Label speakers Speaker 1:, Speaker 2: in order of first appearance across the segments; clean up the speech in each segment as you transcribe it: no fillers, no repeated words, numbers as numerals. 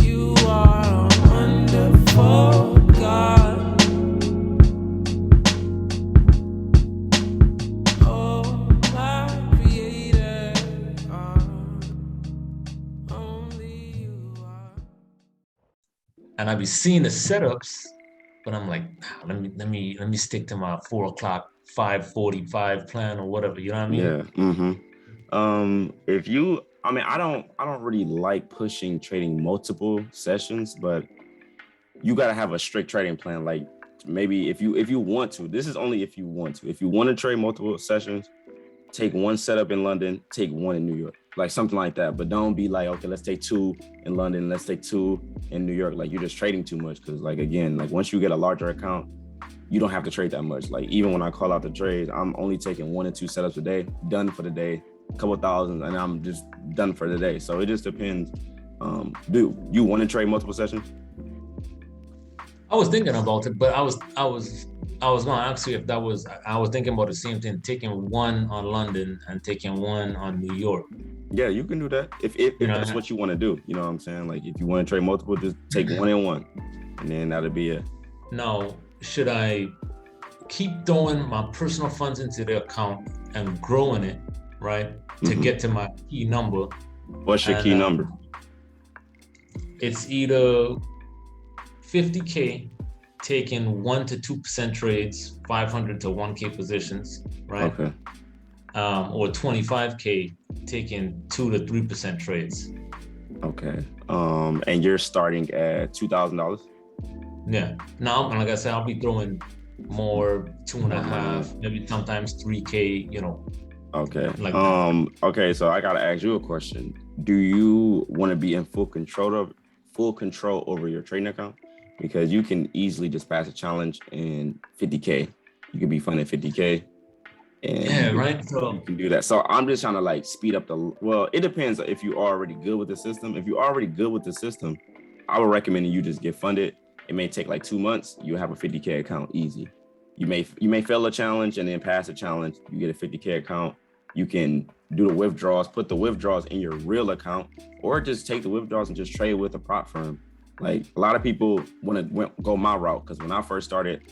Speaker 1: You are a wonderful God. Oh, my creator. Only you are.
Speaker 2: And I be seeing the setups, but I'm like, nah, let me stick to my 4 o'clock, 5:45 plan or whatever. You know what I mean?
Speaker 3: Yeah. If you, I don't really like pushing trading multiple sessions, but you got to have a strict trading plan. Like maybe if you want to, this is only if you want to. If you want to trade multiple sessions, take one setup in London, take one in New York, like something like that. But don't be like, okay, let's take two in London, let's take two in New York. Like you're just trading too much. Cause like, again, like once you get a larger account, you don't have to trade that much. Like even when I call out the trades, I'm only taking 1 or 2 setups a day, done for the day, a couple thousand, and I'm just done for the day. So it just depends. Do you want to trade multiple sessions?
Speaker 2: I was thinking about it, but I was gonna ask you if that was. I was thinking about the same thing, taking one on London and taking one on New York.
Speaker 3: Yeah, you can do that if that's what you want to do. You know what I'm saying? Like if you want to trade multiple, just take one and one, and then that'll be it.
Speaker 2: Now, should I keep throwing my personal funds into the account and growing it, right, to get to my key number?
Speaker 3: What's your key number?
Speaker 2: It's either 50K taking 1 to 2% trades, 500 to 1K positions, right?
Speaker 3: Okay.
Speaker 2: Or 25K taking 2 to 3% trades.
Speaker 3: Okay. And you're starting at $2,000.
Speaker 2: Yeah. Now, like I said, I'll be throwing more, 2.5, maybe sometimes 3K. You know.
Speaker 3: Okay.
Speaker 2: Like
Speaker 3: okay. So I gotta ask you a question. Do you want to be in full control over your trading account? Because you can easily just pass a challenge in 50K. You can be funded 50K. And
Speaker 2: right. So
Speaker 3: you can do that. So I'm just trying to like speed up well, it depends if you're already good with the system. If you're already good with the system, I would recommend you just get funded. It may take like 2 months. You have a 50K account easy. You may fail a challenge and then pass a challenge. You get a 50K account. You can do the withdrawals, put the withdrawals in your real account, or just take the withdrawals and just trade with a prop firm. Like a lot of people want to go my route, because when I first started,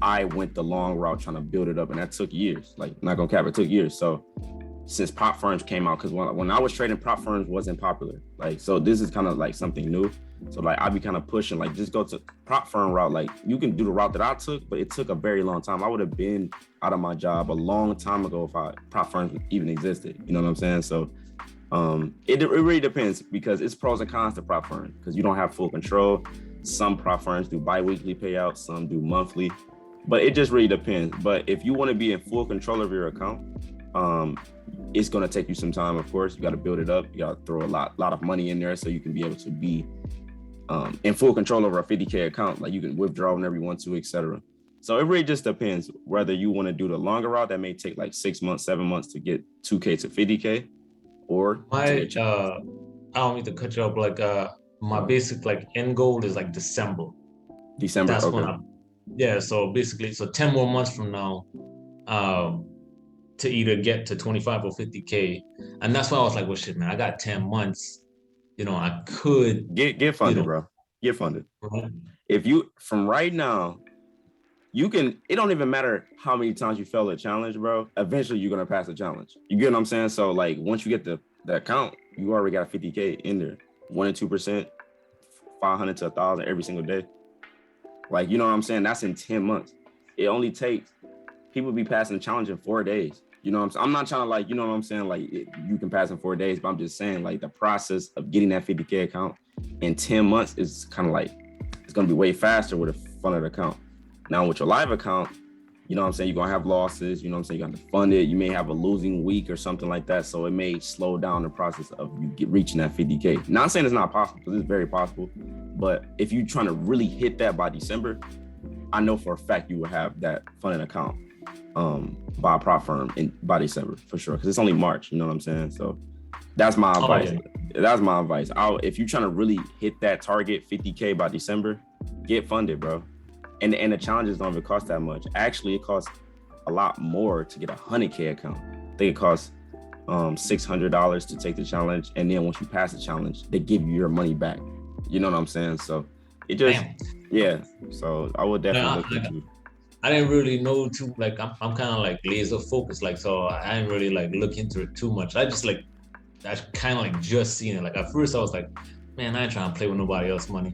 Speaker 3: I went the long route trying to build it up, and that took years. Like, not gonna cap, it took years. So since prop firms came out, because when I was trading, prop firms wasn't popular. Like, so this is kind of like something new. So like I'd be kind of pushing, like just go to prop firm route. Like you can do the route that I took, but it took a very long time. I would have been out of my job a long time ago if prop firms even existed. You know what I'm saying? So it really depends, because it's pros and cons to prop firms, because you don't have full control. Some prop firms do bi-weekly payouts, some do monthly, but it just really depends. But if you want to be in full control of your account, it's going to take you some time. Of course, you got to build it up. You got to throw a lot of money in there so you can be able to be in full control over a 50K account. Like you can withdraw whenever you want to, etc. So it really just depends whether you want to do the longer route that may take like 6 months, 7 months to get 2K to 50K, or
Speaker 2: I don't need to cut you up. Like my basic like end goal is like December. That's
Speaker 3: okay.
Speaker 2: When so basically, 10 more months from now, to either get to 25 or 50K. And that's why I was like, well, shit, man, I got 10 months. You know, I could
Speaker 3: get funded, bro. Get funded.
Speaker 2: Right?
Speaker 3: If you, from right now, you can, it don't even matter how many times you fail a challenge, bro. Eventually you're going to pass the challenge. You get what I'm saying? So like once you get the account, you already got 50K in there. 1 and 2%, 500 to 1,000 every single day. Like, you know what I'm saying? That's in 10 months. It only takes, people be passing the challenge in 4 days. You know what I'm saying? I'm not trying to like, you know what I'm saying? Like you can pass in 4 days, but I'm just saying like the process of getting that 50K account in 10 months is kind of like, it's going to be way faster with a funded account. Now with your live account, you know what I'm saying? You're going to have losses, you know what I'm saying? You're going to fund it. You may have a losing week or something like that. So it may slow down the process of you reaching that 50K. Not saying it's not possible, because it's very possible. But if you're trying to really hit that by December, I know for a fact you will have that funded account by a prop firm by December for sure. Because it's only March, you know what I'm saying? So that's my advice. That's my advice. If you're trying to really hit that target 50K by December, get funded, bro. And the challenges don't even cost that much. Actually, it costs a lot more to get a 100K account. I think it costs $600 to take the challenge, and then once you pass the challenge, they give you your money back. You know what I'm saying? So it just, yeah. So I would definitely look into.
Speaker 2: I didn't really know too, like I'm kind of like laser focused, like, so I didn't really like look into it too much. I kind of like just seen it. Like at first I was like, man, I ain't trying to play with nobody else's money.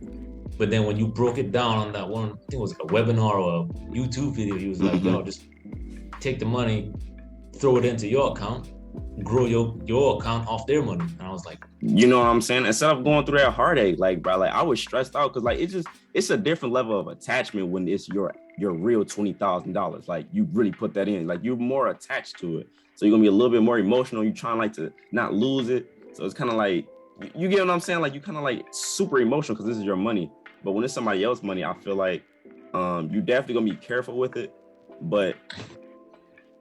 Speaker 2: But then when you broke it down on that one, I think it was like a webinar or a YouTube video, he was like, yo, just take the money, throw it into your account, grow your account off their money. And I was like,
Speaker 3: you know what I'm saying? Instead of going through that heartache, like, bro, like I was stressed out because like it's a different level of attachment when it's your real $20,000. Like you really put that in, like you're more attached to it. So you're gonna be a little bit more emotional. You're trying like to not lose it. So it's kind of like, you get what I'm saying? Like you kind of like super emotional because this is your money. But when it's somebody else's money, I feel like you definitely gonna be careful with it, but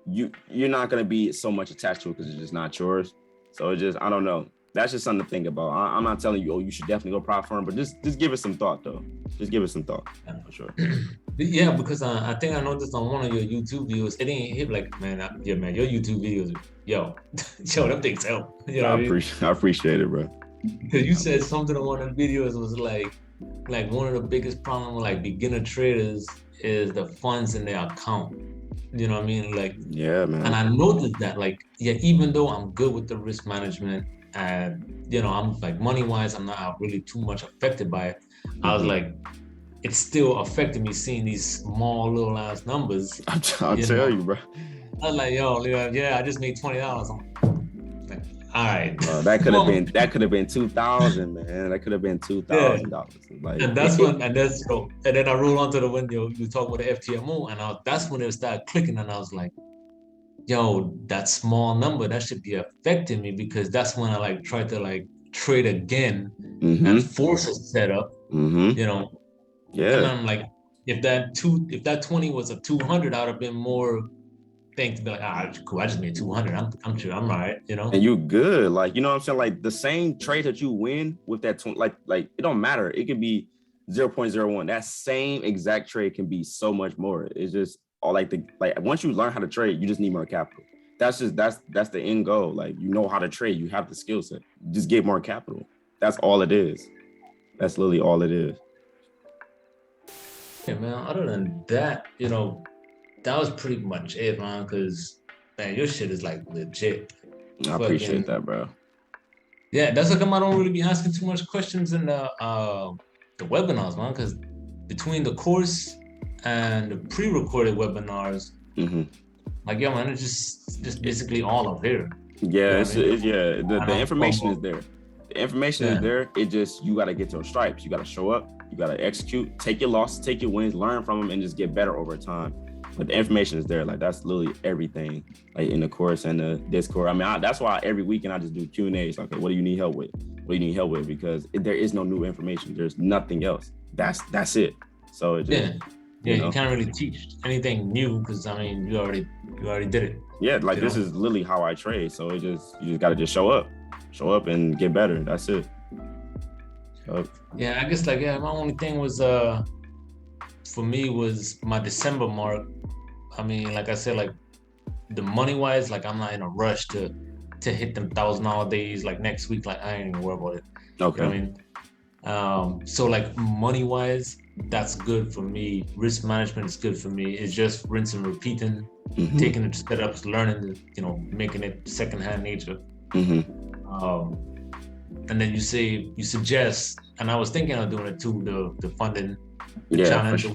Speaker 3: you're not gonna be so much attached to it because it's just not yours. So it just, I don't know. That's just something to think about. I'm not telling you, oh, you should definitely go prop firm, but just give it some thought though. Just give it some thought for sure.
Speaker 2: Yeah, because I think I noticed on one of your YouTube videos, it didn't hit like, man, your YouTube videos, yo, them things help. You know,
Speaker 3: I appreciate it, bro.
Speaker 2: Because you said something on one of the videos was like one of the biggest problems with like beginner traders is the funds in their account. You know what I mean? Like, yeah, man. And I noticed that, like, yeah, even though I'm good with the risk management and, you know, I'm like money wise, I'm not really too much affected by it. I was like, it's still affecting me seeing these small little ass numbers.
Speaker 3: I'll tell you, bro.
Speaker 2: I was like, yo, yeah, I just made $20. I'm like, all right.
Speaker 3: That could have been 2,000, man. That could have been $2,000. Like,
Speaker 2: and that's when, and then I rolled onto the window. You talk about the FTMO, and that's when it started clicking, and I was like, yo, that small number that should be affecting me, because that's when I like tried to like trade again and force a setup. You know. Yeah. And I'm like, if that 20 was a 200, I'd have been more think to be like, cool, I just made 200. I'm sure I'm all right, you know.
Speaker 3: And you good, like, you know what I'm saying? Like the same trade that you win with that 20, like it don't matter. It could be 0.01. That same exact trade can be so much more. It's just all like once you learn how to trade, you just need more capital. That's the end goal. Like, you know how to trade, you have the skill set. Just get more capital. That's all it is. That's literally all it is.
Speaker 2: Yeah, man, other than that, you know, that was pretty much it, man, because, man, your shit is, like, legit.
Speaker 3: I appreciate that, bro.
Speaker 2: Yeah, that's how come I don't really be asking too much questions in the webinars, man, because between the course and the pre-recorded webinars, like, yeah, man, it's just basically all up here.
Speaker 3: Yeah, the information is there. The information is there. It just, you got to get your stripes. You got to show up. You got to execute, take your losses, take your wins, learn from them, and just get better over time. But the information is there. Like, that's literally everything, like in the course and the Discord. I mean, that's why every weekend I just do Q&As. Like, okay, what do you need help with? What do you need help with? Because there is no new information. There's nothing else. That's it. So it just,
Speaker 2: you can't really teach anything new because, I mean, you already did it.
Speaker 3: Yeah, like this is literally how I trade. So you just got to just show up and get better. That's it.
Speaker 2: Yeah, I guess my only thing was for me was my December mark. I mean, like I said, like the money wise, like I'm not in a rush to hit them $1,000 days like next week. Like I ain't even worried about it. Okay. You know what I mean, so like money wise, that's good for me. Risk management is good for me. It's just rinse and repeating, taking the setups, learning, making it secondhand nature. And then you suggest, and I was thinking of doing it too, the funding challenge.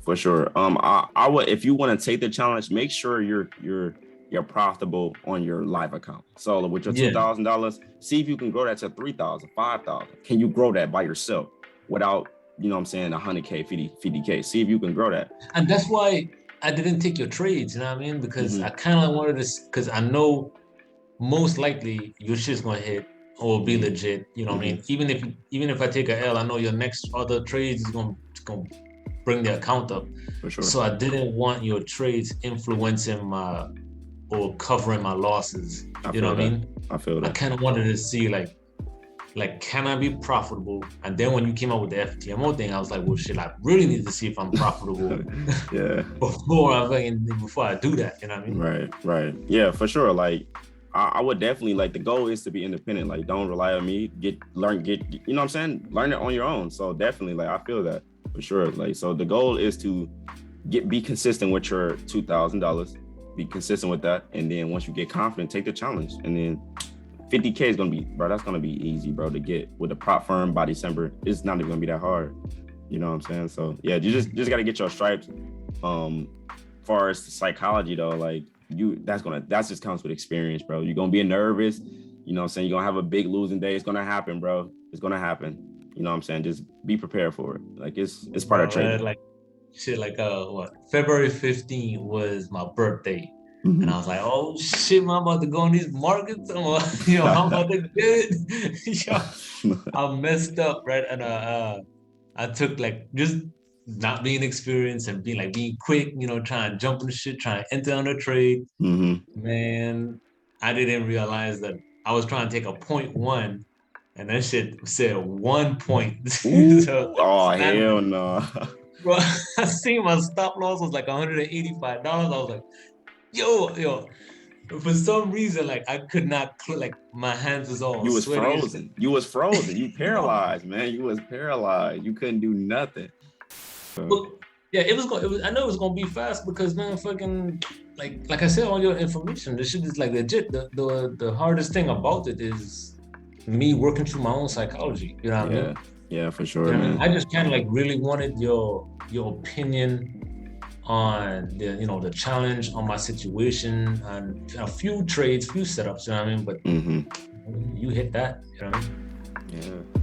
Speaker 3: For sure. I would, if you want to take the challenge, make sure you're profitable on your live account. So with your $2,000, see if you can grow that to 3,000, 5,000. Can you grow that by yourself without, you know what I'm saying, 100K, 50K? See if you can grow that.
Speaker 2: And that's why I didn't take your trades, you know what I mean? Because I kind of wanted to, because I know most likely your shit's gonna hit or be legit, you know what I mean? Even if I take a L, I know your next other trades is gonna bring the account up. For sure. So I didn't want your trades influencing or covering my losses. You know what I mean?
Speaker 3: I feel that.
Speaker 2: I kind of wanted to see like, can I be profitable? And then when you came up with the FTMO thing, I was like, well, shit, I really need to see if I'm profitable. before I do that, you know what I mean?
Speaker 3: Right. Yeah, for sure. Like, I would definitely like, the goal is to be independent. Like, don't rely on me. Learn, you know what I'm saying? Learn it on your own. So definitely, like, I feel that for sure. Like, so the goal is to be consistent with your $2,000. Be consistent with that, and then once you get confident, take the challenge, and then 50K is gonna be, bro. That's gonna be easy, bro, to get with a prop firm by December. It's not even gonna be that hard. You know what I'm saying? So yeah, you just gotta get your stripes. Far as the psychology though, like that just comes with experience, bro. You're gonna be nervous. You know what I'm saying? You're gonna have a big losing day. It's gonna happen, bro. It's gonna happen. You know what I'm saying? Just be prepared for it. Like it's part of trading.
Speaker 2: Like shit, like February 15th was my birthday. And I was like, oh shit, man, I'm about to go in these markets. I'm about to get it. Yo, I messed up, right? And I took like just not being experienced and being quick, trying to jump in the shit, trying to enter on the trade. Man, I didn't realize that I was trying to take a 0.1 and that shit said 1 point.
Speaker 3: So, oh, hell no.
Speaker 2: Bro, I seen my stop loss was like $185. I was like, yo. For some reason, like I could not click, like my hands was all
Speaker 3: You was
Speaker 2: sweaty.
Speaker 3: frozen. You was frozen. You paralyzed, man. You was paralyzed. You couldn't do nothing.
Speaker 2: But, yeah, it was. I know it was gonna be fast because man, fucking like I said, all your information, this shit is like legit. The hardest thing about it is me working through my own psychology. You know what I mean?
Speaker 3: Yeah, for sure,
Speaker 2: you know
Speaker 3: man.
Speaker 2: I just kind of like really wanted your opinion on the challenge, on my situation, and a few trades, few setups, you know what I mean? But you hit that, you know what I mean?
Speaker 3: Yeah.